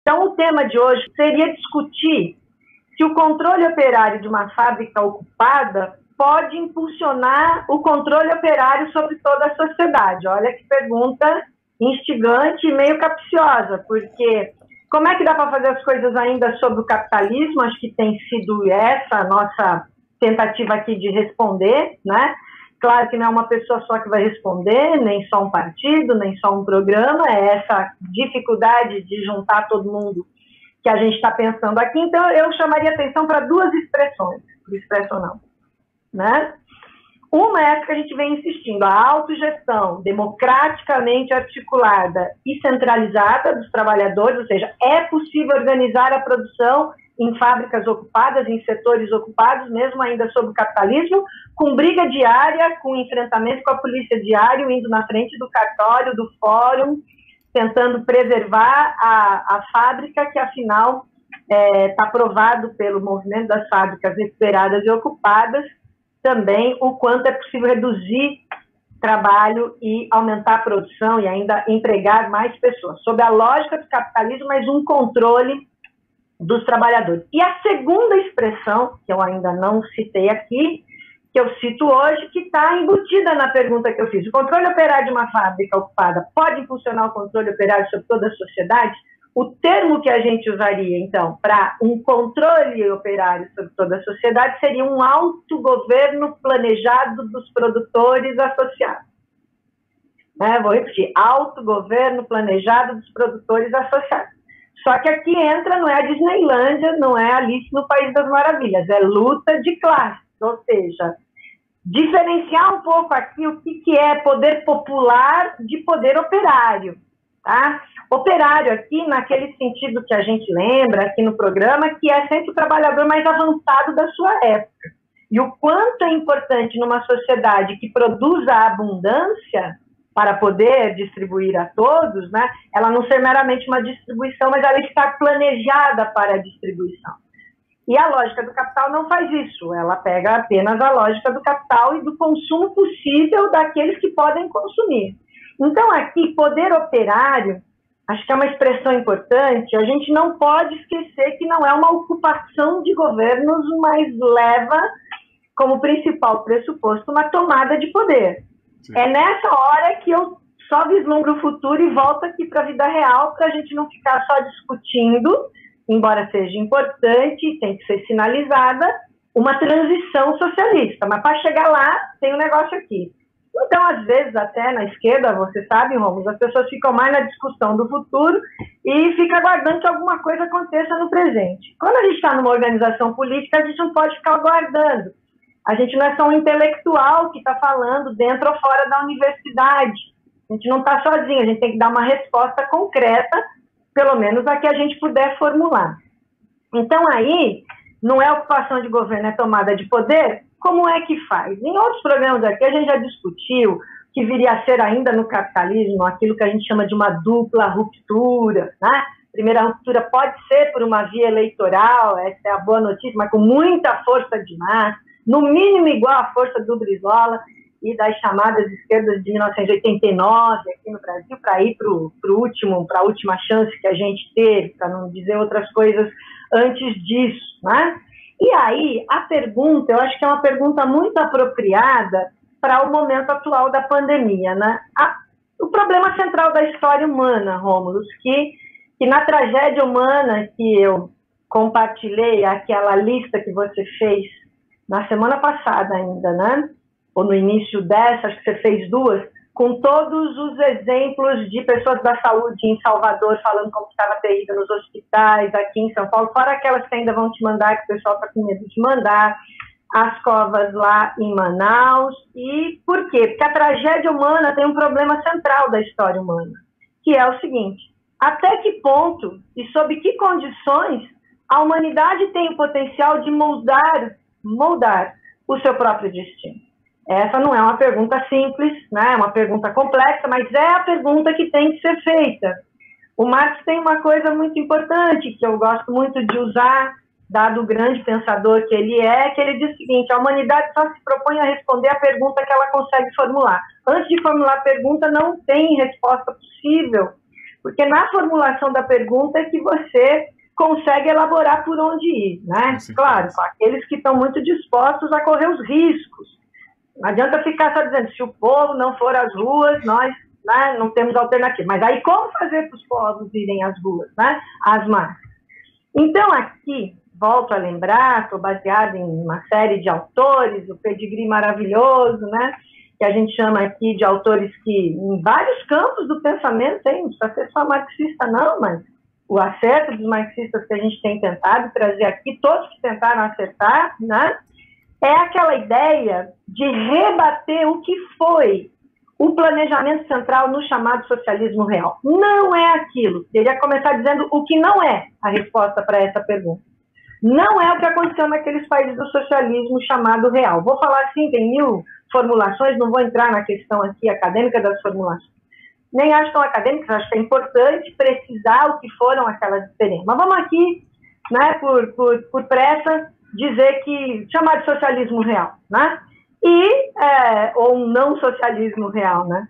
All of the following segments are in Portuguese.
Então, o tema de hoje seria discutir se o controle operário de uma fábrica ocupada pode impulsionar o controle operário sobre toda a sociedade. Olha que pergunta instigante e meio capciosa, porque como é que dá para fazer as coisas ainda sobre o capitalismo? Acho que tem sido essa a nossa tentativa aqui de responder, né? Claro que não é uma pessoa só que vai responder, nem só um partido, nem só um programa, é essa dificuldade de juntar todo mundo que a gente está pensando aqui. Então, eu chamaria atenção para duas expressões, expressão não, né? Uma é essa que a gente vem insistindo, a autogestão democraticamente articulada e centralizada dos trabalhadores, ou seja, é possível organizar a produção em fábricas ocupadas, em setores ocupados, mesmo ainda sob o capitalismo, com briga diária, com enfrentamento com a polícia diário, indo na frente do cartório, do fórum, tentando preservar a fábrica, que afinal está provado pelo movimento das fábricas recuperadas e ocupadas, também o quanto é possível reduzir trabalho e aumentar a produção e ainda empregar mais pessoas, sob a lógica do capitalismo, mas um controle dos trabalhadores. E a segunda expressão, que eu ainda não citei aqui, que eu cito hoje, que está embutida na pergunta que eu fiz. O controle operário de uma fábrica ocupada pode impulsionar o controle operário sobre toda a sociedade? O termo que a gente usaria, então, para um controle operário sobre toda a sociedade seria um autogoverno planejado dos produtores associados. Vou repetir, autogoverno planejado dos produtores associados. Só que aqui entra, não é a Disneylândia, não é Alice no País das Maravilhas, é luta de classe, ou seja, diferenciar um pouco aqui o que é poder popular de poder operário, tá? Operário aqui, naquele sentido que a gente lembra aqui no programa, que é sempre o trabalhador mais avançado da sua época. E o quanto é importante numa sociedade que produza abundância para poder distribuir a todos, né? Ela não ser meramente uma distribuição, mas ela estar planejada para a distribuição. E a lógica do capital não faz isso, ela pega apenas a lógica do capital e do consumo possível daqueles que podem consumir. Então, aqui, poder operário, acho que é uma expressão importante, a gente não pode esquecer que não é uma ocupação de governos, mas leva como principal pressuposto uma tomada de poder. Sim. É nessa hora que eu só vislumbro o futuro e volto aqui para a vida real, para a gente não ficar só discutindo, embora seja importante, tem que ser sinalizada, uma transição socialista. Mas para chegar lá, tem um negócio aqui. Então, às vezes, até na esquerda, você sabe, Rômulo, as pessoas ficam mais na discussão do futuro e ficam aguardando que alguma coisa aconteça no presente. Quando a gente está numa organização política, a gente não pode ficar aguardando. A gente não é só um intelectual que está falando dentro ou fora da universidade. A gente não está sozinho, a gente tem que dar uma resposta concreta, pelo menos a que a gente puder formular. Então, aí, não é ocupação de governo, é tomada de poder. Como é que faz? Em outros programas aqui, a gente já discutiu que viria a ser ainda no capitalismo aquilo que a gente chama de uma dupla ruptura, né? Primeira ruptura pode ser por uma via eleitoral, essa é a boa notícia, mas com muita força de massa, no mínimo igual à força do Brizola e das chamadas esquerdas de 1989 aqui no Brasil, para ir para a última chance que a gente teve, para não dizer outras coisas antes disso, né? E aí, a pergunta, eu acho que é uma pergunta muito apropriada para o momento atual da pandemia, né? O problema central da história humana, Rômulo, que na tragédia humana que eu compartilhei, aquela lista que você fez na semana passada ainda, né? Ou no início dessa, acho que você fez duas, com todos os exemplos de pessoas da saúde em Salvador falando como estava terrível nos hospitais, aqui em São Paulo, fora aquelas que ainda vão te mandar, que o pessoal está com medo de mandar, as covas lá em Manaus. E por quê? Porque a tragédia humana tem um problema central da história humana, que é o seguinte: até que ponto e sob que condições a humanidade tem o potencial de moldar o seu próprio destino? Essa não é uma pergunta simples, né? É uma pergunta complexa, mas é a pergunta que tem que ser feita. O Marx tem uma coisa muito importante, que eu gosto muito de usar, dado o grande pensador que ele é, que ele diz o seguinte: a humanidade só se propõe a responder a pergunta que ela consegue formular. Antes de formular a pergunta, não tem resposta possível, porque na formulação da pergunta é que você consegue elaborar por onde ir, né? Claro, com aqueles que estão muito dispostos a correr os riscos. Não adianta ficar só dizendo, se o povo não for às ruas, nós, né, não temos alternativa. Mas aí como fazer para os povos irem às ruas, né? Às massas. Então aqui, volto a lembrar, estou baseada em uma série de autores, o pedigree maravilhoso, né? Que a gente chama aqui de autores que, em vários campos do pensamento, não precisa ser só marxista não, mas o acerto dos marxistas que a gente tem tentado trazer aqui, todos que tentaram acertar, né? É aquela ideia de rebater o que foi o planejamento central no chamado socialismo real. Não é aquilo. Queria começar dizendo o que não é a resposta para essa pergunta. Não é o que aconteceu naqueles países do socialismo chamado real. Vou falar assim, tem 1000 formulações, não vou entrar na questão aqui acadêmica das formulações. Nem acho tão acadêmicas, acho que é importante precisar o que foram aquelas experiências. Mas vamos aqui, né, por pressa, dizer que chamar de socialismo real, né? Ou um não socialismo real, né?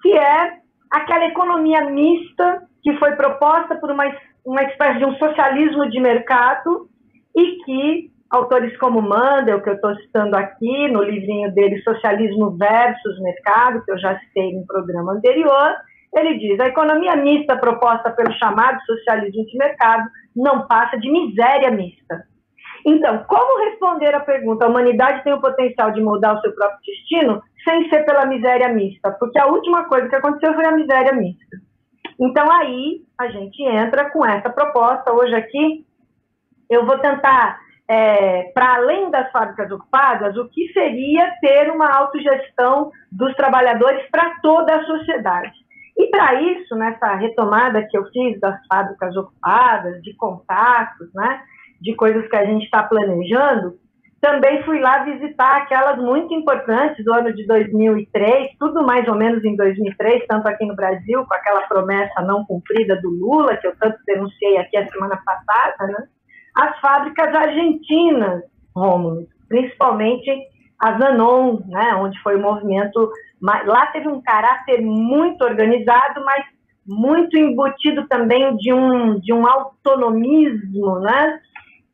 Que é aquela economia mista que foi proposta por uma espécie de um socialismo de mercado e que autores como Mandel, que eu estou citando aqui no livrinho dele, Socialismo versus Mercado, que eu já citei no programa anterior, ele diz, a economia mista proposta pelo chamado socialismo de mercado não passa de miséria mista. Então, como responder à pergunta, a humanidade tem o potencial de moldar o seu próprio destino sem ser pela miséria mista? Porque a última coisa que aconteceu foi a miséria mista. Então, aí, a gente entra com essa proposta. Hoje aqui, eu vou tentar, para além das fábricas ocupadas, o que seria ter uma autogestão dos trabalhadores para toda a sociedade. E para isso, nessa retomada que eu fiz das fábricas ocupadas, de contatos, né, de coisas que a gente está planejando, também fui lá visitar aquelas muito importantes do ano de 2003, tudo mais ou menos em 2003, tanto aqui no Brasil, com aquela promessa não cumprida do Lula, que eu tanto denunciei aqui a semana passada, né? As fábricas argentinas, Rômulo, principalmente a Zanon, né, onde foi o movimento, lá teve um caráter muito organizado, mas muito embutido também de um autonomismo, né,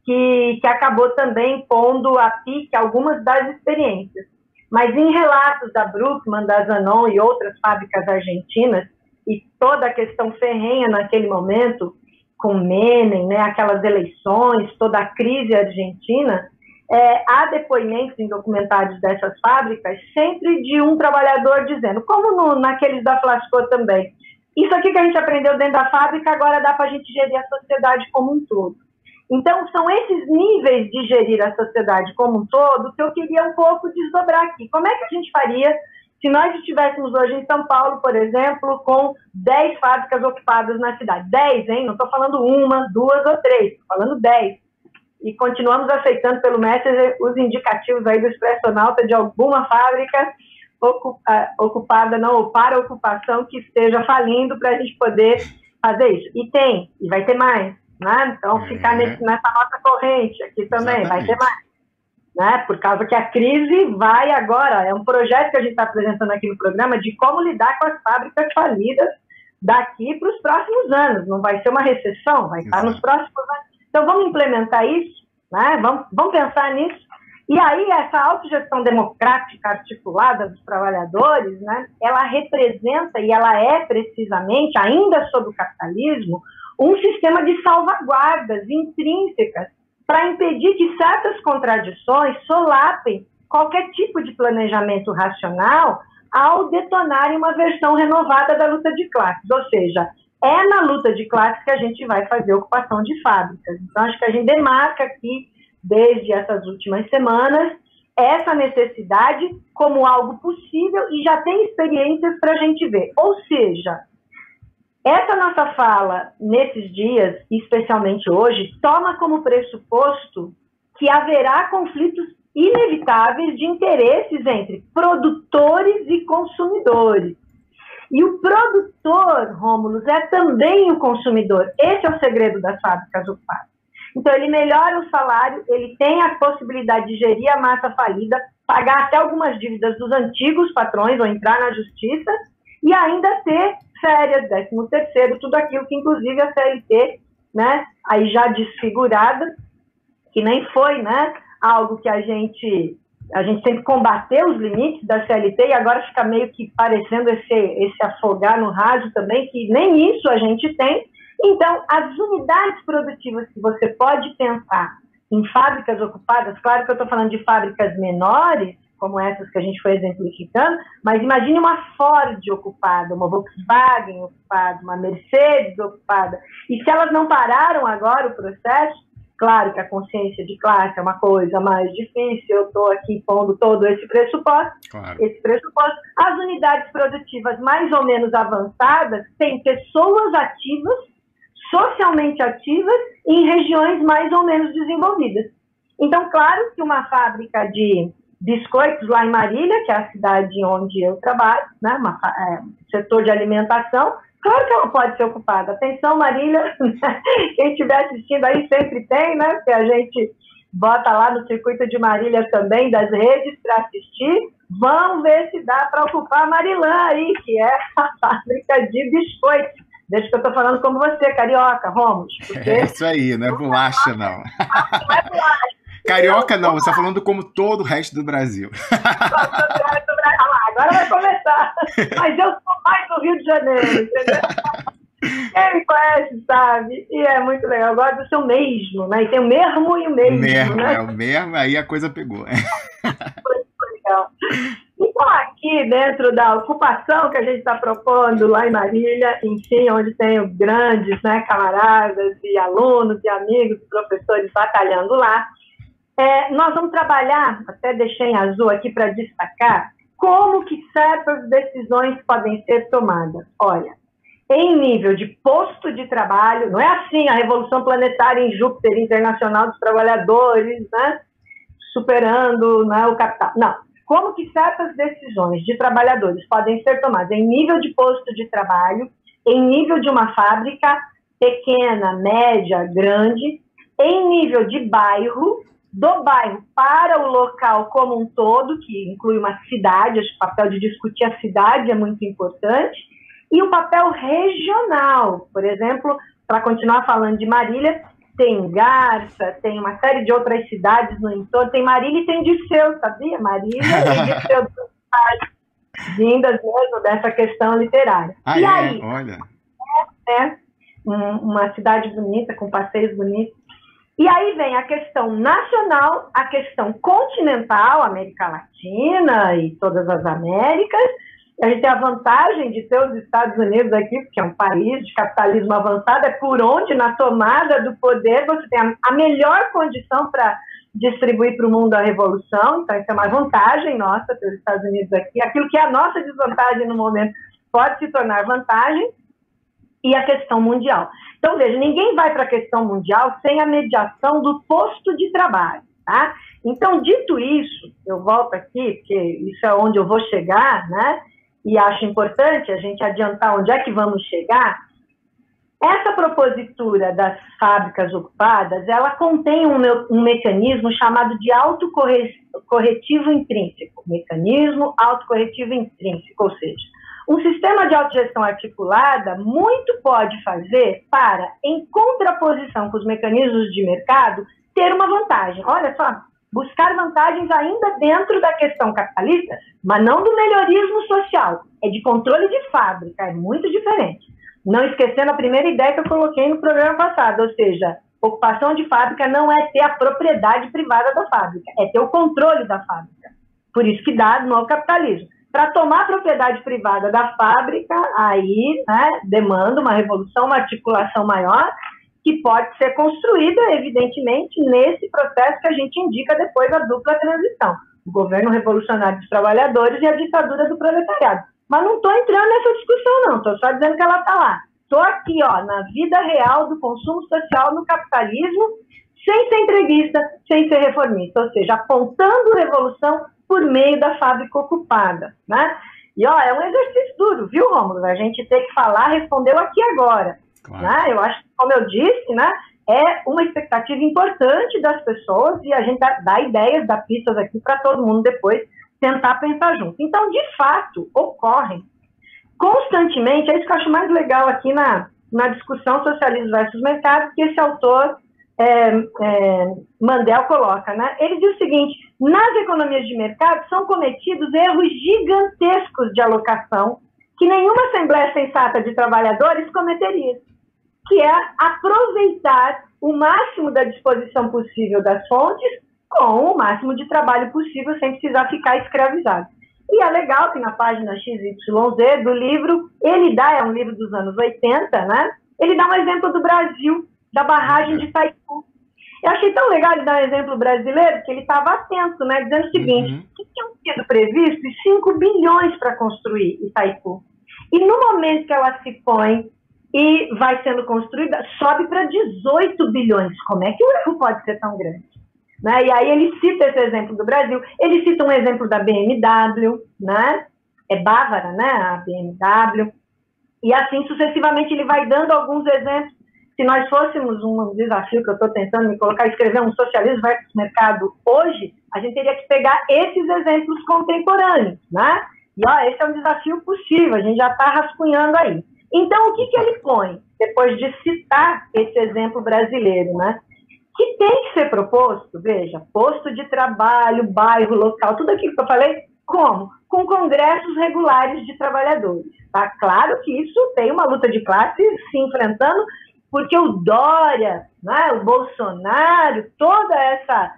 que acabou também pondo a pique algumas das experiências. Mas em relatos da Bruckmann, da Zanon e outras fábricas argentinas, e toda a questão ferrenha naquele momento, com Menem, né, aquelas eleições, toda a crise argentina, há depoimentos em documentários dessas fábricas, sempre de um trabalhador dizendo, como naqueles da Flasco também, isso aqui que a gente aprendeu dentro da fábrica, agora dá para a gente gerir a sociedade como um todo. Então, são esses níveis de gerir a sociedade como um todo que eu queria um pouco desdobrar aqui. Como é que a gente faria se nós estivéssemos hoje em São Paulo, por exemplo, com 10 fábricas ocupadas na cidade? 10, hein? Não estou falando 1, 2 ou 3, estou falando 10. E continuamos aceitando pelo Messenger os indicativos aí do Expressionauta de alguma fábrica ocupada, não, ou para ocupação, que esteja falindo para a gente poder fazer isso. E tem, e vai ter mais. Né? Então, ficar nessa nossa corrente aqui também, exatamente, vai ter mais. Né? Por causa que a crise vai agora, é um projeto que a gente está apresentando aqui no programa de como lidar com as fábricas falidas daqui para os próximos anos. Não vai ser uma recessão, vai estar nos próximos anos. Então, vamos implementar isso, né? Vamos pensar nisso. E aí, essa autogestão democrática articulada dos trabalhadores, né? Ela representa, e ela é precisamente, ainda sob o capitalismo, um sistema de salvaguardas intrínsecas para impedir que certas contradições solapem qualquer tipo de planejamento racional ao detonarem uma versão renovada da luta de classes. Ou seja, é na luta de classes que a gente vai fazer ocupação de fábricas. Então, acho que a gente demarca aqui, desde essas últimas semanas, essa necessidade como algo possível e já tem experiências para a gente ver. Ou seja, essa nossa fala, nesses dias, especialmente hoje, toma como pressuposto que haverá conflitos inevitáveis de interesses entre produtores e consumidores. E o produtor, Rômulo, é também o consumidor. Esse é o segredo das fábricas ocupadas. Então, ele melhora o salário, ele tem a possibilidade de gerir a massa falida, pagar até algumas dívidas dos antigos patrões ou entrar na justiça, e ainda ter férias, 13º, tudo aquilo que, inclusive, a CLT, né, aí já desfigurada, que nem foi, né, algo que a gente sempre combateu os limites da CLT e agora fica meio que parecendo esse afogar no raso também, que nem isso a gente tem. Então, as unidades produtivas que você pode pensar em fábricas ocupadas, claro que eu estou falando de fábricas menores, como essas que a gente foi exemplificando, mas imagine uma Ford ocupada, uma Volkswagen ocupada, uma Mercedes ocupada. E se elas não pararam agora o processo, claro que a consciência de classe é uma coisa mais difícil, eu estou aqui pondo todo esse pressuposto. Claro. As unidades produtivas mais ou menos avançadas têm pessoas ativas, socialmente ativas, em regiões mais ou menos desenvolvidas. Então, claro que uma fábrica de biscoitos lá em Marília, que é a cidade onde eu trabalho, né, setor de alimentação, claro que ela pode ser ocupada. Atenção, Marília, quem estiver assistindo aí sempre tem, né? Porque a gente bota lá no circuito de Marília também, das redes, para assistir. Vamos ver se dá para ocupar a Marilã aí, que é a fábrica de biscoitos. Deixa que eu estou falando como você, carioca, Romos. É isso aí, não é bolacha, não. Não é bolacha. Carioca não, você está falando como todo o resto do Brasil. Agora vai começar. Mas eu sou mais do Rio de Janeiro, entendeu? Quem me conhece sabe. E é muito legal. Eu gosto do seu mesmo, né? E tem o mesmo e o mesmo. Né? É o mesmo, aí a coisa pegou. Foi legal. Então, aqui dentro da ocupação que a gente está propondo lá em Marília, enfim, onde tenho grandes, né, camaradas e alunos e amigos, professores batalhando lá, nós vamos trabalhar, até deixei em azul aqui para destacar, como que certas decisões podem ser tomadas. Olha, em nível de posto de trabalho, não é assim a Revolução Planetária em Júpiter Internacional dos Trabalhadores, né, superando, né, o capital. Não, como que certas decisões de trabalhadores podem ser tomadas em nível de posto de trabalho, em nível de uma fábrica pequena, média, grande, em nível de bairro, do bairro para o local como um todo, que inclui uma cidade, acho que o papel de discutir a cidade é muito importante, e o papel regional. Por exemplo, para continuar falando de Marília, tem Garça, tem uma série de outras cidades no entorno, tem Marília e tem Dirceu, sabia? Marília e Dirceu, vindas mesmo dessa questão literária. Ah, e aí, olha. Uma cidade bonita, com passeios bonitos. E aí vem a questão nacional, a questão continental, América Latina e todas as Américas. A gente tem a vantagem de ter os Estados Unidos aqui, porque é um país de capitalismo avançado, é por onde, na tomada do poder, você tem a melhor condição para distribuir para o mundo a revolução. Então, isso é uma vantagem nossa ter os Estados Unidos aqui. Aquilo que é a nossa desvantagem no momento pode se tornar vantagem. E a questão mundial. Então, veja, ninguém vai para a questão mundial sem a mediação do posto de trabalho, tá? Então, dito isso, eu volto aqui, porque isso é onde eu vou chegar, né? E acho importante a gente adiantar onde é que vamos chegar. Essa propositura das fábricas ocupadas, ela contém um mecanismo chamado de autocorretivo intrínseco. Mecanismo autocorretivo intrínseco, ou seja, um sistema de autogestão articulada muito pode fazer para, em contraposição com os mecanismos de mercado, ter uma vantagem. Olha só, buscar vantagens ainda dentro da questão capitalista, mas não do melhorismo social, é de controle de fábrica, é muito diferente. Não esquecendo a primeira ideia que eu coloquei no programa passado, ou seja, ocupação de fábrica não é ter a propriedade privada da fábrica, é ter o controle da fábrica. Por isso que dá no capitalismo. Para tomar a propriedade privada da fábrica, aí, né, demanda uma revolução, uma articulação maior, que pode ser construída, evidentemente, nesse processo que a gente indica depois da dupla transição. O governo revolucionário dos trabalhadores e a ditadura do proletariado. Mas não estou entrando nessa discussão, não. Estou só dizendo que ela está lá. Estou aqui, ó, na vida real do consumo social no capitalismo, sem ser entreguista, sem ser reformista. Ou seja, apontando revolução por meio da fábrica ocupada, né? E, ó, é um exercício duro, viu, Rômulo? A gente tem que falar, respondeu aqui agora. Claro. Né? Eu acho que, como eu disse, né, é uma expectativa importante das pessoas e a gente dá ideias, dá pistas aqui para todo mundo depois tentar pensar junto. Então, de fato, ocorrem constantemente, é isso que eu acho mais legal aqui na discussão socialismo versus mercado, que esse autor Mandel coloca, né? Ele diz o seguinte: nas economias de mercado são cometidos erros gigantescos de alocação que nenhuma assembleia sensata de trabalhadores cometeria, que é aproveitar o máximo da disposição possível das fontes com o máximo de trabalho possível sem precisar ficar escravizado. E é legal que na página XYZ do livro, é um livro dos anos 80, né? Ele dá um exemplo do Brasil, da barragem de Itaipu. Eu achei tão legal ele dar um exemplo brasileiro, que ele estava atento, né? Dizendo o seguinte, que tinham sido previstos 5 bilhões para construir Itaipu. E no momento que ela se põe e vai sendo construída, sobe para 18 bilhões. Como é que o erro pode ser tão grande? Né? E aí ele cita esse exemplo do Brasil, ele cita um exemplo da BMW, né? É bávara, né? A BMW. E assim sucessivamente ele vai dando alguns exemplos. Se nós fôssemos um desafio que eu estou tentando me colocar, escrever um socialismo versus mercado hoje, a gente teria que pegar esses exemplos contemporâneos, né? E ó, esse é um desafio possível, a gente já está rascunhando aí. Então, o que ele põe, depois de citar esse exemplo brasileiro, né? Que tem que ser proposto, veja, posto de trabalho, bairro, local, tudo aquilo que eu falei, como? Com congressos regulares de trabalhadores. Tá claro que isso tem uma luta de classe se enfrentando, porque o Dória, né, o Bolsonaro, toda essa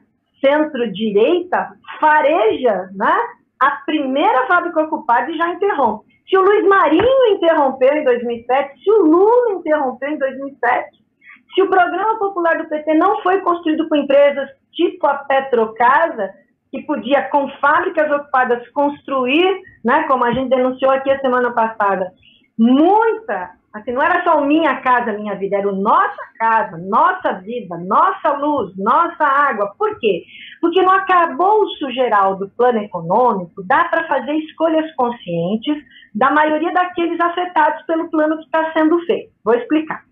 centro-direita fareja, né, a primeira fábrica ocupada e já interrompe. Se o Luiz Marinho interrompeu em 2007, se o Lula interrompeu em 2007, se o Programa Popular do PT não foi construído com empresas tipo a Petrocasa, que podia, com fábricas ocupadas, construir, né, como a gente denunciou aqui a semana passada, muita, assim, não era só minha casa, minha vida, era nossa casa, nossa vida, nossa luz, nossa água. Por quê? Porque no arcabouço geral do plano econômico dá para fazer escolhas conscientes da maioria daqueles afetados pelo plano que está sendo feito. Vou explicar.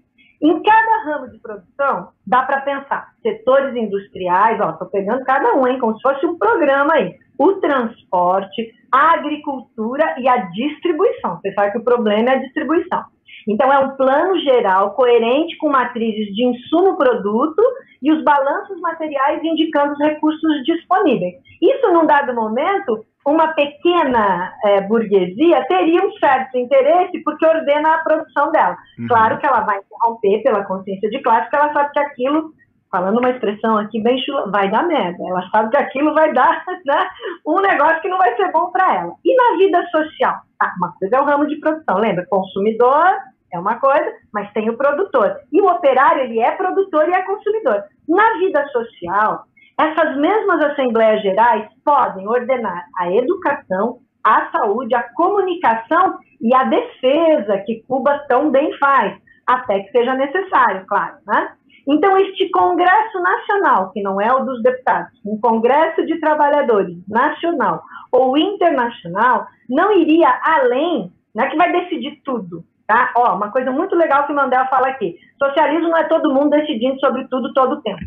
Em cada ramo de produção, dá para pensar setores industriais, ó, estou pegando cada um, hein, como se fosse um programa aí. O transporte, a agricultura e a distribuição. Você sabe que o problema é a distribuição. Então, é um plano geral, coerente com matrizes de insumo-produto e os balanços materiais indicando os recursos disponíveis. Isso, num dado momento, uma pequena burguesia teria um certo interesse porque ordena a produção dela. Claro que ela vai interromper pela consciência de classe, porque ela sabe que aquilo, falando uma expressão aqui bem chula, vai dar merda. Ela sabe que aquilo vai dar, né, um negócio que não vai ser bom para ela. E na vida social? Uma coisa é o ramo de produção, lembra? Consumidor é uma coisa, mas tem o produtor. E o operário, ele é produtor e é consumidor. Na vida social, essas mesmas assembleias gerais podem ordenar a educação, a saúde, a comunicação e a defesa, que Cuba tão bem faz, até que seja necessário, claro, né? Então, este Congresso Nacional, que não é o dos deputados, um Congresso de Trabalhadores nacional ou internacional, não iria além, não é que vai decidir tudo, tá? Ó, uma coisa muito legal que o Mandel fala aqui, socialismo não é todo mundo decidindo sobre tudo todo o tempo.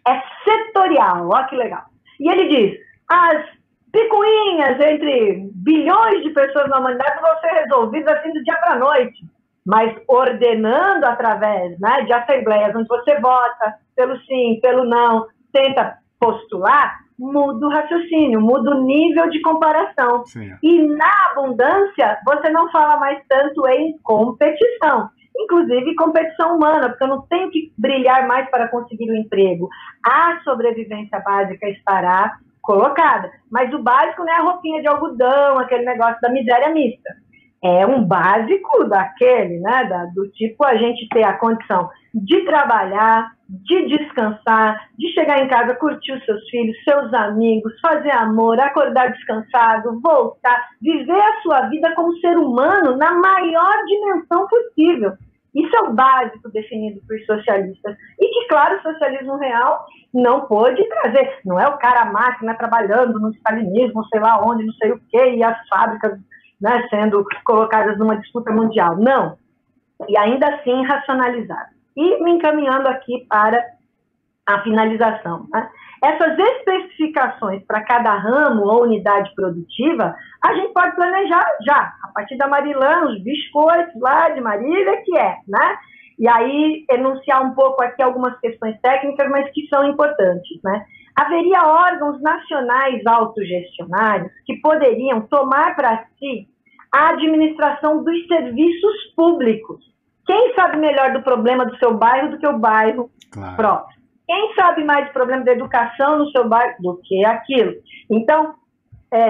É setorial, ó que legal. E ele diz, as picuinhas entre bilhões de pessoas na humanidade vão ser resolvidas assim do dia para a noite, mas ordenando através, né, de assembleias onde você vota pelo sim, pelo não, tenta postular, muda o raciocínio, muda o nível de comparação. Sim. E na abundância, você não fala mais tanto em competição. Inclusive competição humana, porque eu não tenho que brilhar mais para conseguir o emprego. A sobrevivência básica estará colocada, mas o básico não é a roupinha de algodão, aquele negócio da miséria mista. É um básico daquele, né, do tipo a gente ter a condição de trabalhar, de descansar, de chegar em casa, curtir os seus filhos, seus amigos, fazer amor, acordar descansado, voltar, viver a sua vida como ser humano na maior dimensão possível. Isso é o básico definido por socialistas. E que, claro, o socialismo real não pôde trazer. Não é o cara, a máquina, trabalhando no stalinismo, sei lá onde, não sei o quê, e as fábricas, né, sendo colocadas numa disputa mundial. Não. E ainda assim racionalizado. E me encaminhando aqui para a finalização. Né? Essas especificações para cada ramo ou unidade produtiva, a gente pode planejar já, a partir da Marilã, os biscoitos lá de Marília, que é, né? E aí enunciar um pouco aqui algumas questões técnicas, mas que são importantes, né? Haveria órgãos nacionais autogestionários que poderiam tomar para si a administração dos serviços públicos. Quem sabe melhor do problema do seu bairro do que o bairro próprio? Quem sabe mais do problema da educação no seu bairro do que aquilo? Então,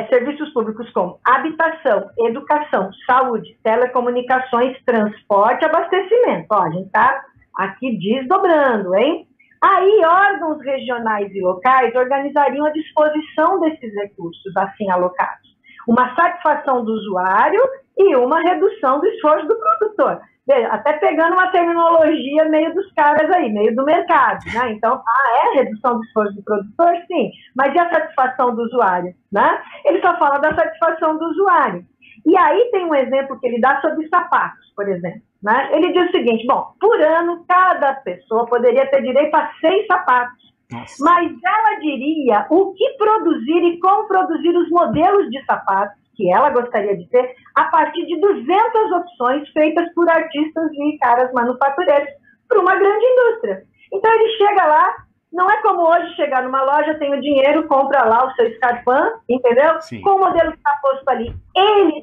serviços públicos como habitação, educação, saúde, telecomunicações, transporte, abastecimento. Ó, a gente está aqui desdobrando, hein? Aí, órgãos regionais e locais organizariam a disposição desses recursos assim alocados. Uma satisfação do usuário e uma redução do esforço do produtor. Veja, até pegando uma terminologia meio dos caras aí, meio do mercado, né? Então, redução do esforço do produtor? Sim, mas e a satisfação do usuário, né? Ele só fala da satisfação do usuário. E aí tem um exemplo que ele dá sobre sapatos, por exemplo, né? Ele diz o seguinte, bom, por ano, cada pessoa poderia ter direito a 6 sapatos. Nossa. Mas ela diria o que produzir e como produzir os modelos de sapatos que ela gostaria de ter a partir de 200 opções feitas por artistas e caras manufatureiros para uma grande indústria. Então ele chega lá, não é como hoje chegar numa loja, tem o dinheiro, compra lá o seu Scarpan, entendeu? Sim. Com o modelo que está posto ali, ele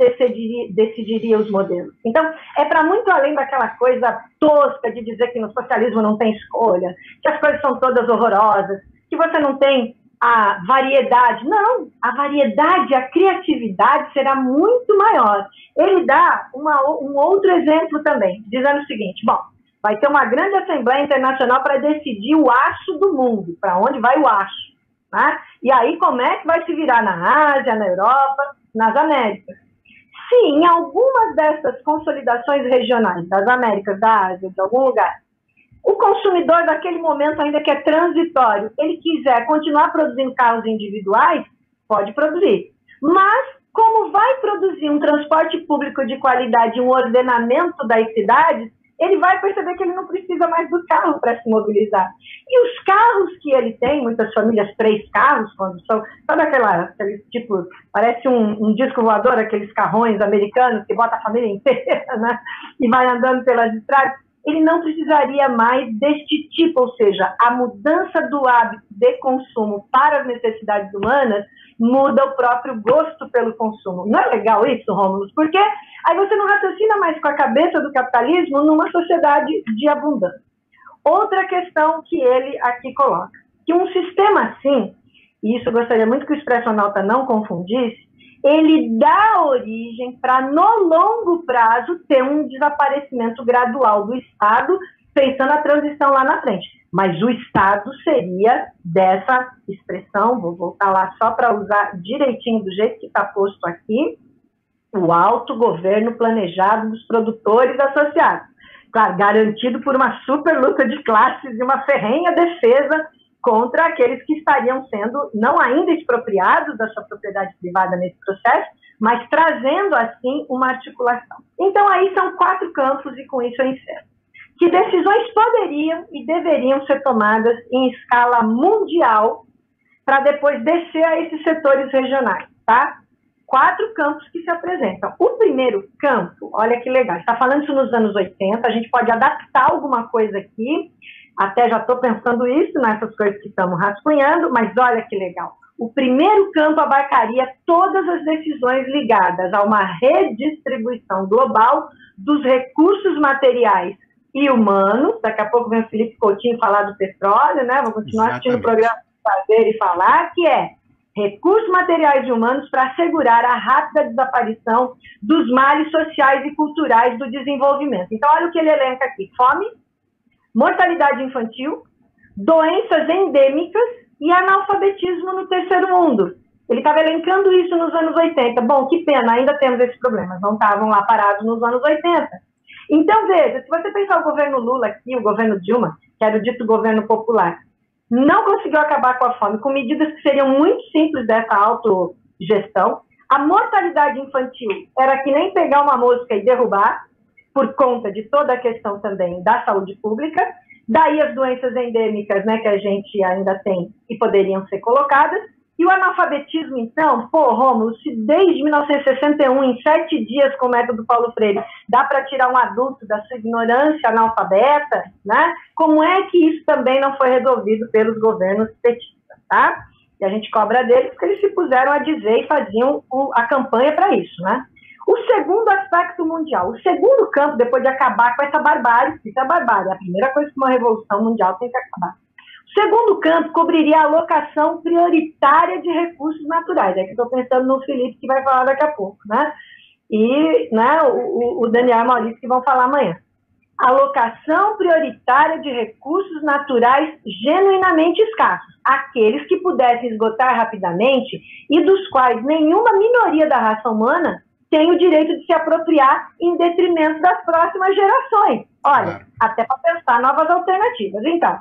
decidiria os modelos. Então, é para muito além daquela coisa tosca de dizer que no socialismo não tem escolha, que as coisas são todas horrorosas, que você não tem a variedade. Não, a variedade, a criatividade será muito maior. Ele dá um outro exemplo também, dizendo o seguinte, bom, vai ter uma grande Assembleia Internacional para decidir o aço do mundo, para onde vai o aço. Né? E aí, como é que vai se virar na Ásia, na Europa, nas Américas? Se em algumas dessas consolidações regionais, das Américas, da Ásia, de algum lugar, o consumidor daquele momento, ainda que é transitório, ele quiser continuar produzindo carros individuais, pode produzir. Mas, como vai produzir um transporte público de qualidade, um ordenamento das cidades, ele vai perceber que ele não precisa mais do carro para se mobilizar. E os carros que ele tem, muitas famílias, 3 carros, quando são, sabe aquele tipo, parece um disco voador, aqueles carrões americanos que bota a família inteira, né, e vai andando pelas estradas, ele não precisaria mais deste tipo, ou seja, a mudança do hábito de consumo para as necessidades humanas muda o próprio gosto pelo consumo. Não é legal isso, Rômulo? Porque aí você não raciocina mais com a cabeça do capitalismo numa sociedade de abundância. Outra questão que ele aqui coloca, que um sistema assim, e isso eu gostaria muito que o expressionauta não confundisse, ele dá origem para, no longo prazo, ter um desaparecimento gradual do Estado, pensando a transição lá na frente. Mas o Estado seria dessa expressão, vou voltar lá só para usar direitinho do jeito que está posto aqui, o autogoverno planejado dos produtores associados. Claro, garantido por uma super luta de classes e uma ferrenha defesa contra aqueles que estariam sendo, não ainda expropriados da sua propriedade privada nesse processo, mas trazendo, assim, uma articulação. Então, aí são 4 campos, e com isso eu encerro. Que decisões poderiam e deveriam ser tomadas em escala mundial para depois descer a esses setores regionais, tá? 4 campos que se apresentam. O primeiro campo, olha que legal, está falando isso nos anos 80, a gente pode adaptar alguma coisa aqui, até já estou pensando isso nessas coisas que estamos rascunhando, mas olha que legal. O primeiro campo abarcaria todas as decisões ligadas a uma redistribuição global dos recursos materiais e humanos. Daqui a pouco vem o Felipe Coutinho falar do petróleo, né? Vou continuar assistindo o programa Fazer e Falar, que é recursos materiais e humanos para assegurar a rápida desaparição dos males sociais e culturais do desenvolvimento. Então, olha o que ele elenca aqui. Fome, mortalidade infantil, doenças endêmicas e analfabetismo no terceiro mundo. Ele estava elencando isso nos anos 80. Bom, que pena, ainda temos esses problemas, não estavam lá parados nos anos 80. Então, veja, se você pensar o governo Lula aqui, o governo Dilma, que era o dito governo popular, não conseguiu acabar com a fome, com medidas que seriam muito simples dessa autogestão. A mortalidade infantil era que nem pegar uma mosca e derrubar, por conta de toda a questão também da saúde pública, Daí as doenças endêmicas, né, que a gente ainda tem e poderiam ser colocadas. E o analfabetismo, então, Rômulo, se desde 1961, em 7 dias com o método Paulo Freire, dá para tirar um adulto da sua ignorância analfabeta, né? Como é que isso também não foi resolvido pelos governos petistas, tá? E a gente cobra deles porque eles se puseram a dizer e faziam a campanha para isso, né? O segundo aspecto mundial, o segundo campo, depois de acabar com essa barbárie, isso é barbárie, é a primeira coisa que uma revolução mundial tem que acabar. O segundo campo cobriria a alocação prioritária de recursos naturais. É que estou pensando no Felipe, que vai falar daqui a pouco, né? E né, o Daniel e Maurício, que vão falar amanhã. Alocação prioritária de recursos naturais genuinamente escassos, aqueles que pudessem esgotar rapidamente e dos quais nenhuma minoria da raça humana tem o direito de se apropriar em detrimento das próximas gerações. Olha, até para pensar novas alternativas. Então,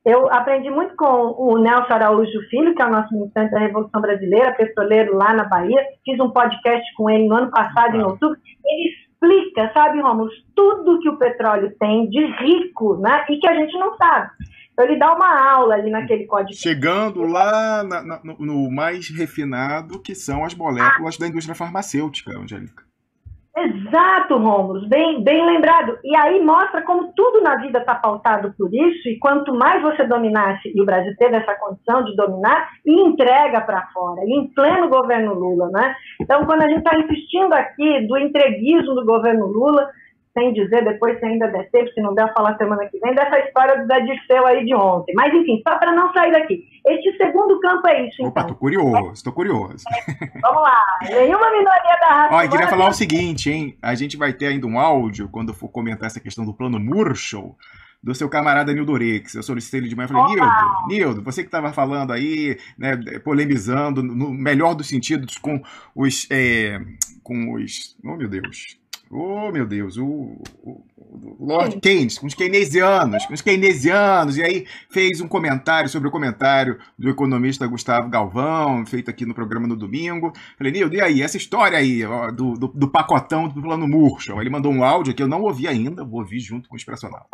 eu aprendi muito com o Nelson Araújo Filho, que é o nosso militante da Revolução Brasileira, petroleiro lá na Bahia. Fiz um podcast com ele no ano passado, em outubro. Ele explica, sabe, Rômulo, tudo que o petróleo tem de rico, né, e que a gente não sabe. Então, ele dá uma aula ali naquele código. Chegando lá no mais refinado, que são as moléculas da indústria farmacêutica, Angélica. Exato, Rômulo, bem lembrado. E aí mostra como tudo na vida está pautado por isso, e quanto mais você dominasse, e o Brasil teve essa condição de dominar, e entrega para fora, e em pleno governo Lula, né? Então, quando a gente está insistindo aqui do entreguismo do governo Lula, sem dizer depois se ainda der tempo, se não der, falar semana que vem, dessa história do Zé Dirceu aí de ontem. Mas, enfim, só para não sair daqui. Este segundo campo é isso, Opa, então. Tô curioso. Vamos lá. Nenhuma minoria da raça humana... queria falar o seguinte, hein? A gente vai ter ainda um áudio, quando for comentar essa questão do plano Marshall, do seu camarada Nildo Orex. Eu solicitei ele de manhã e falei, Nildo, você que estava falando aí, né, polemizando, no melhor dos sentidos, com os... Oh, meu Deus, o Lord Keynes, com os keynesianos, e aí fez um comentário sobre o comentário do economista Gustavo Galvão, feito aqui no programa no domingo. Falei, Nildo, e aí, essa história aí, ó, do pacotão do plano Marshall? Ele mandou um áudio que eu não ouvi ainda, vou ouvir junto com o Expresso Anal.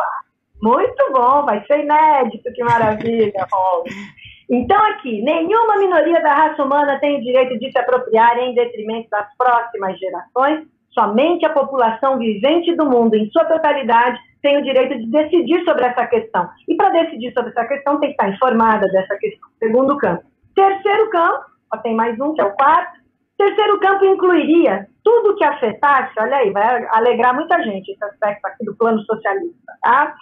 Muito bom, vai ser inédito, que maravilha, Paulo. Então, aqui, nenhuma minoria da raça humana tem o direito de se apropriar em detrimento das próximas gerações. Somente a população vivente do mundo, em sua totalidade, tem o direito de decidir sobre essa questão. E para decidir sobre essa questão, tem que estar informada dessa questão. Segundo campo. Terceiro campo, tem mais um, que é o quarto. Terceiro campo incluiria tudo que afetasse, olha aí, vai alegrar muita gente esse aspecto aqui do plano socialista, tá?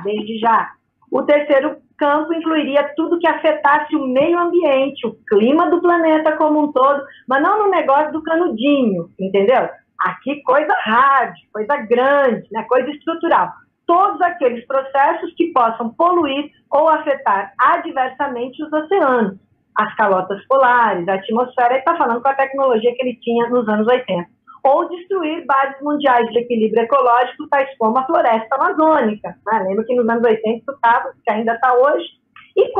Desde já. O terceiro campo incluiria tudo que afetasse o meio ambiente, o clima do planeta como um todo, mas não no negócio do canudinho, entendeu? Aqui coisa hard, coisa grande, né? Coisa estrutural. Todos aqueles processos que possam poluir ou afetar adversamente os oceanos, as calotas polares, a atmosfera, ele está falando com a tecnologia que ele tinha nos anos 80. Ou destruir bases mundiais de equilíbrio ecológico, tais como a floresta amazônica. Né? Lembra que nos anos 80 isso estava, que ainda está hoje. E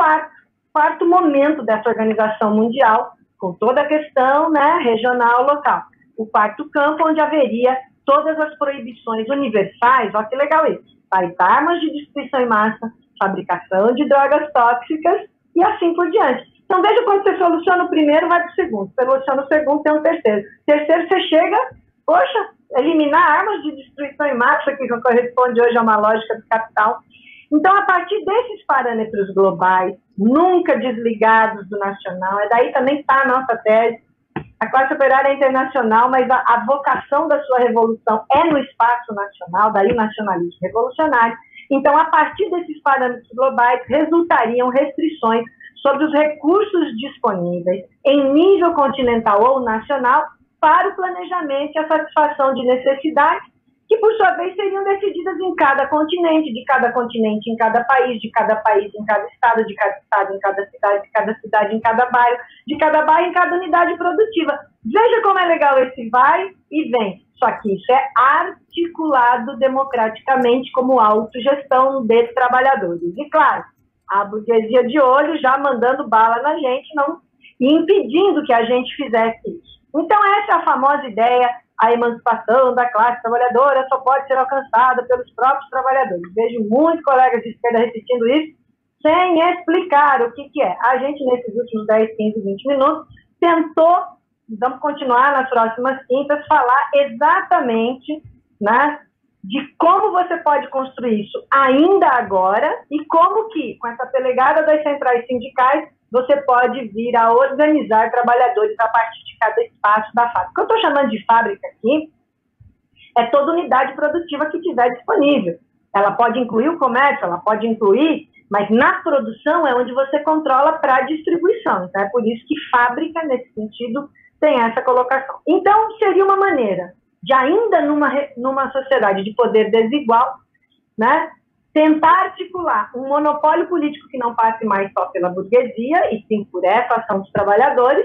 quarto momento dessa organização mundial, com toda a questão, né, regional, local. O quarto campo, onde haveria todas as proibições universais, olha que legal isso, das armas de destruição em massa, fabricação de drogas tóxicas e assim por diante. Então, veja quando você soluciona o primeiro, vai para o segundo. Você soluciona o segundo, tem o terceiro. Terceiro, você chega, eliminar armas de destruição em massa, que corresponde hoje a uma lógica do capital. Então, a partir desses parâmetros globais, nunca desligados do nacional, daí também está a nossa tese. A classe operária é internacional, mas a vocação da sua revolução é no espaço nacional, daí o nacionalismo revolucionário. Então, a partir desses parâmetros globais, resultariam restrições sobre os recursos disponíveis em nível continental ou nacional para o planejamento e a satisfação de necessidades que, por sua vez, seriam decididas em cada continente em cada país em cada estado, de cada estado em cada cidade em cada bairro em cada unidade produtiva. Veja como é legal esse vai e vem. Só que isso é articulado democraticamente como autogestão dos trabalhadores. E, claro, a burguesia de olho já mandando bala na gente, não, e impedindo que a gente fizesse isso. Então, essa é a famosa ideia, a emancipação da classe trabalhadora só pode ser alcançada pelos próprios trabalhadores. Vejo muitos colegas de esquerda repetindo isso, sem explicar o que é. A gente, nesses últimos 10, 15, 20 minutos, tentou, vamos continuar nas próximas quintas, falar exatamente, né, de como você pode construir isso ainda agora e como que, com essa pelegada das centrais sindicais, você pode vir a organizar trabalhadores a partir de cada espaço da fábrica. O que eu estou chamando de fábrica aqui é toda unidade produtiva que tiver disponível. Ela pode incluir o comércio, ela pode incluir, mas na produção é onde você controla para a distribuição. Então é por isso que fábrica, nesse sentido, tem essa colocação. Então, seria uma maneira de, ainda numa sociedade de poder desigual, né, tentar articular um monopólio político que não passe mais só pela burguesia, e sim por essa ação dos trabalhadores,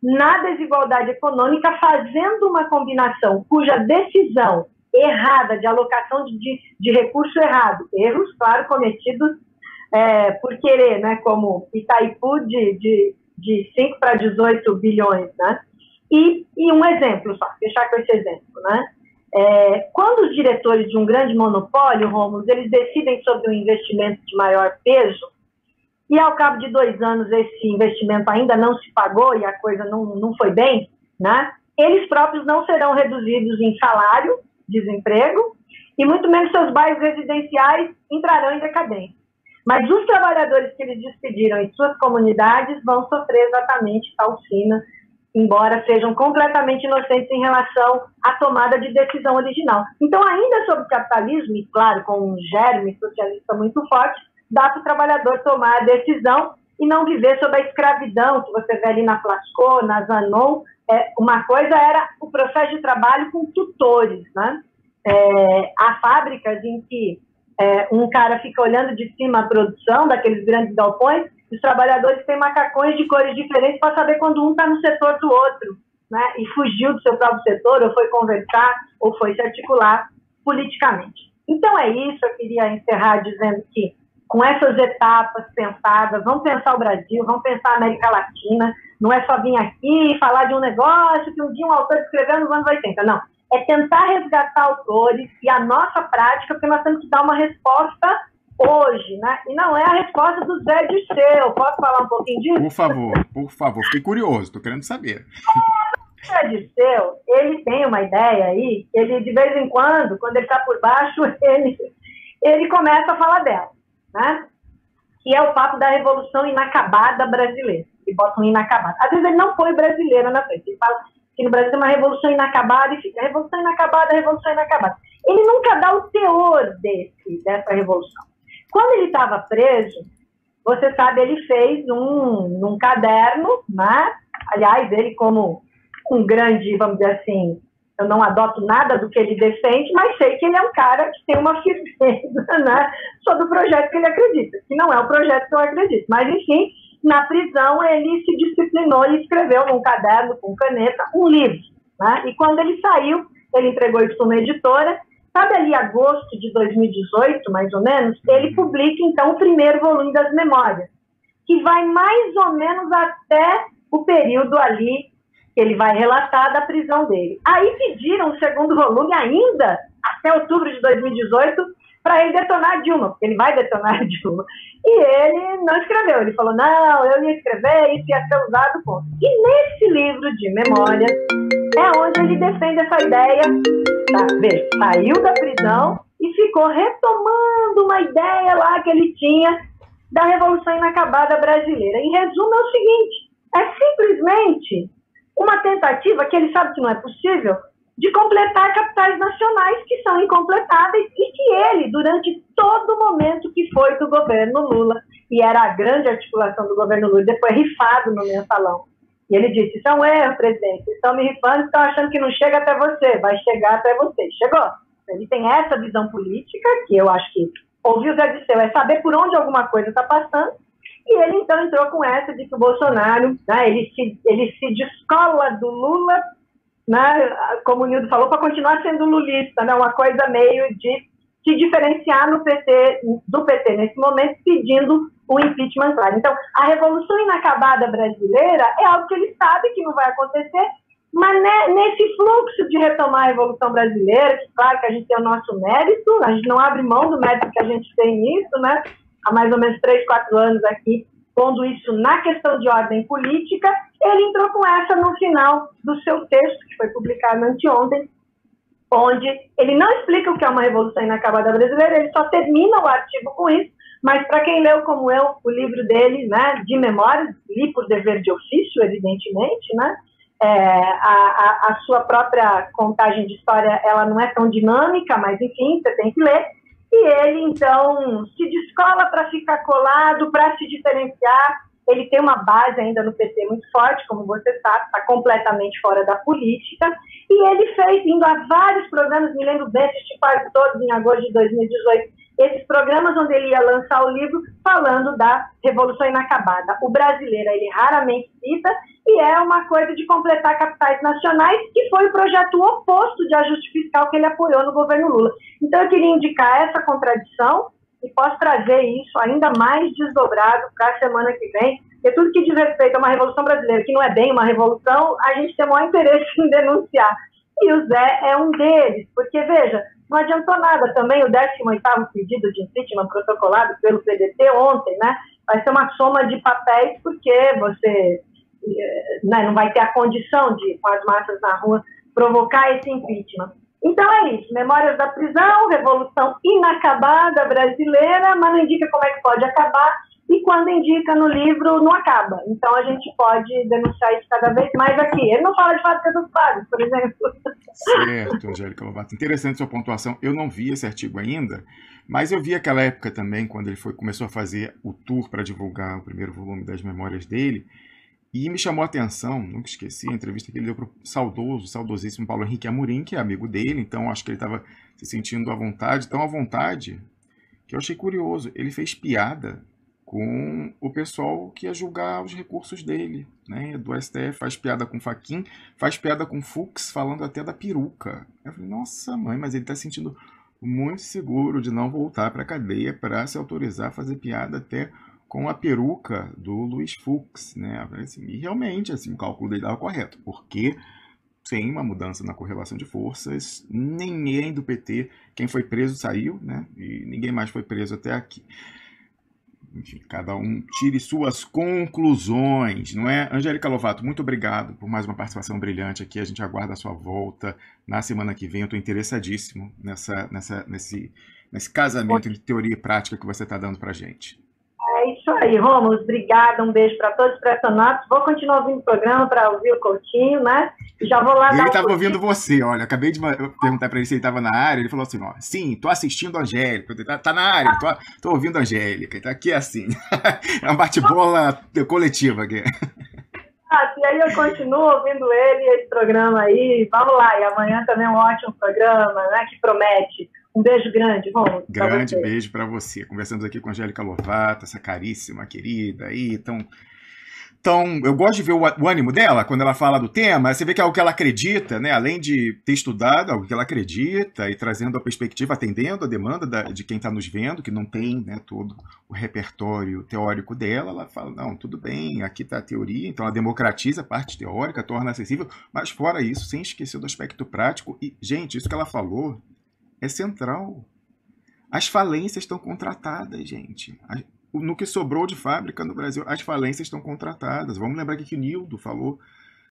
na desigualdade econômica, fazendo uma combinação cuja decisão errada, de alocação de recurso errado, erros, claro, cometidos por querer, né, como Itaipu de 5 para 18 bilhões, né? E um exemplo só, fechar com esse exemplo, né? Quando os diretores de um grande monopólio, Rômulo, eles decidem sobre um investimento de maior peso, e ao cabo de 2 anos esse investimento ainda não se pagou e a coisa não foi bem, né? Eles próprios não serão reduzidos em salário, desemprego, e muito menos seus bairros residenciais entrarão em decadência. Mas os trabalhadores que eles despediram em suas comunidades vão sofrer exatamente tal sina, embora sejam completamente inocentes em relação à tomada de decisão original. Então, ainda sobre o capitalismo, e claro, com um germe socialista muito forte, dá para o trabalhador tomar a decisão e não viver sob a escravidão que você vê ali na Flasco, na Zanon. Uma coisa era o processo de trabalho com tutores, né? Há fábricas em que um cara fica olhando de cima a produção daqueles grandes galpões, os trabalhadores têm macacões de cores diferentes para saber quando um está no setor do outro, né? E fugiu do seu próprio setor, ou foi conversar, ou foi se articular politicamente. Então é isso, eu queria encerrar dizendo que, com essas etapas pensadas, vamos pensar o Brasil, vamos pensar a América Latina, não é só vir aqui e falar de um negócio que um dia um autor escreveu nos anos 80, não. É tentar resgatar autores e a nossa prática, porque nós temos que dar uma resposta hoje, né? E não é a resposta do Zé Dirceu. Posso falar um pouquinho disso? Por favor, fiquei curioso, estou querendo saber. O Zé Dirceu, ele tem uma ideia aí, ele de vez em quando ele está por baixo, ele começa a falar dela, né? Que é o papo da Revolução Inacabada brasileira. Ele bota um inacabado. Às vezes ele não põe brasileira na frente, ele fala que no Brasil tem uma revolução inacabada e fica revolução inacabada, revolução inacabada. Ele nunca dá o teor dessa revolução. Quando ele estava preso, você sabe, ele fez num caderno, né? Aliás, ele como um grande, vamos dizer assim, eu não adoto nada do que ele defende, mas sei que ele é um cara que tem uma firmeza, né, sobre o projeto que ele acredita, que não é o projeto que eu acredito. Mas, enfim, na prisão ele se disciplinou e escreveu num caderno, com caneta, um livro, né? E quando ele saiu, ele entregou isso para uma editora. Sabe, ali, agosto de 2018, mais ou menos, ele publica, então, o primeiro volume das Memórias, que vai mais ou menos até o período ali que ele vai relatar da prisão dele. Aí pediram o segundo volume ainda, até outubro de 2018, para ele detonar Dilma, porque ele vai detonar Dilma. E ele não escreveu, ele falou, não, eu ia escrever, isso ia ser usado, ponto. E nesse livro de memórias é onde ele defende essa ideia, tá? Veja, saiu da prisão e ficou retomando uma ideia lá que ele tinha da Revolução Inacabada brasileira. Em resumo, é o seguinte, é simplesmente uma tentativa, que ele sabe que não é possível, de completar capitais nacionais que são incompletáveis e que ele, durante todo o momento que foi do governo Lula, e era a grande articulação do governo Lula, depois rifado no mensalão. E ele disse, isso é um erro, presidente, vocês estão me rifando, estão achando que não chega até você, vai chegar até você. Chegou. Ele tem essa visão política, que eu acho que ouvir o Zé Dirceu é saber por onde alguma coisa está passando, e ele então entrou com essa de que o Bolsonaro, né, ele se descola do Lula, né, como o Nildo falou, para continuar sendo lulista, né, uma coisa meio de se diferenciar do PT nesse momento, pedindo o impeachment claro. Então, a Revolução Inacabada brasileira é algo que ele sabe que não vai acontecer Mas nesse fluxo de retomar a Revolução Brasileira, que claro que a gente tem o nosso mérito, a gente não abre mão do mérito que a gente tem nisso, né? Há mais ou menos 3, 4 anos aqui, pondo isso na questão de ordem política, ele entrou com essa no final do seu texto, que foi publicado anteontem, onde ele não explica o que é uma Revolução Inacabada Brasileira, ele só termina o artigo com isso, mas para quem leu como eu o livro dele, né, de memórias, li por dever de ofício, evidentemente, né, a sua própria contagem de história, ela não é tão dinâmica, mas enfim, você tem que ler, e ele então se descola para ficar colado, para se diferenciar. Ele tem uma base ainda no PT muito forte, como você sabe, está completamente fora da política, e ele fez, indo a vários programas, me lembro bem, assisti quase todos em agosto de 2018, esses programas onde ele ia lançar o livro falando da Revolução Inacabada. O brasileiro, ele raramente cita, e é uma coisa de completar capitais nacionais, que foi o projeto oposto de ajuste fiscal que ele apoiou no governo Lula. Então, eu queria indicar essa contradição, e posso trazer isso ainda mais desdobrado para a semana que vem, porque tudo que diz respeito a uma Revolução Brasileira, que não é bem uma revolução, a gente tem o maior interesse em denunciar. E o Zé é um deles, porque, veja, não adiantou nada também o 18º pedido de impeachment protocolado pelo PDT ontem, né? Vai ser uma soma de papéis, porque você não vai ter a condição de, com as massas na rua, provocar esse impeachment. Então é isso, Memórias da Prisão, Revolução Inacabada Brasileira, mas não indica como é que pode acabar, e quando indica no livro, não acaba. Então a gente pode denunciar isso cada vez mais aqui. Ele não fala de fábrica dos padres, por exemplo. Certo, Angélica Lovato. Interessante sua pontuação. Eu não vi esse artigo ainda, mas eu vi aquela época também, quando ele começou a fazer o tour para divulgar o primeiro volume das memórias dele, e me chamou a atenção, nunca esqueci, a entrevista que ele deu para o saudosíssimo Paulo Henrique Amorim, que é amigo dele, então acho que ele estava se sentindo à vontade, tão à vontade, que eu achei curioso. Ele fez piada com o pessoal que ia julgar os recursos dele, né, do STF, faz piada com Fachin, faz piada com Fux, falando até da peruca. Eu falei, nossa mãe, mas ele está se sentindo muito seguro de não voltar para a cadeia para se autorizar a fazer piada até com a peruca do Luiz Fux, né? Assim, e realmente, assim, o cálculo dele estava correto, porque sem uma mudança na correlação de forças, ninguém do PT, quem foi preso saiu, né? E ninguém mais foi preso até aqui. Enfim, cada um tire suas conclusões, não é? Angélica Lovato, muito obrigado por mais uma participação brilhante aqui. A gente aguarda a sua volta na semana que vem. Eu estou interessadíssimo nesse casamento entre teoria e prática que você está dando para a gente. É isso aí, Rômulo. Obrigada, um beijo para todos os pressionados. Vou continuar ouvindo o programa para ouvir o Coutinho, né? E já vou lá dar. Ele estava ouvindo você, olha. Acabei de perguntar para ele se ele estava na área. Ele falou assim: ó, sim, tô assistindo a Angélica. Tá na área, tô ouvindo a Angélica. Tá aqui assim. É um bate-bola coletiva aqui. E aí eu continuo ouvindo ele e esse programa aí. Vamos lá, e amanhã também é um ótimo programa, né? Que promete. Um beijo grande, Rômulo. Grande beijo para você. Conversamos aqui com a Angélica Lovato, essa caríssima, querida aí. Então, eu gosto de ver o ânimo dela quando ela fala do tema. Você vê que é algo que ela acredita, né? Além de ter estudado, algo que ela acredita e trazendo a perspectiva, atendendo a demanda de quem está nos vendo, que não tem, né, todo o repertório teórico dela. Ela fala, não, tudo bem, aqui está a teoria, então ela democratiza a parte teórica, torna acessível, mas fora isso, sem esquecer do aspecto prático. E, gente, isso que ela falou é central. As falências estão contratadas, gente. No que sobrou de fábrica no Brasil, as falências estão contratadas. Vamos lembrar que o Nildo falou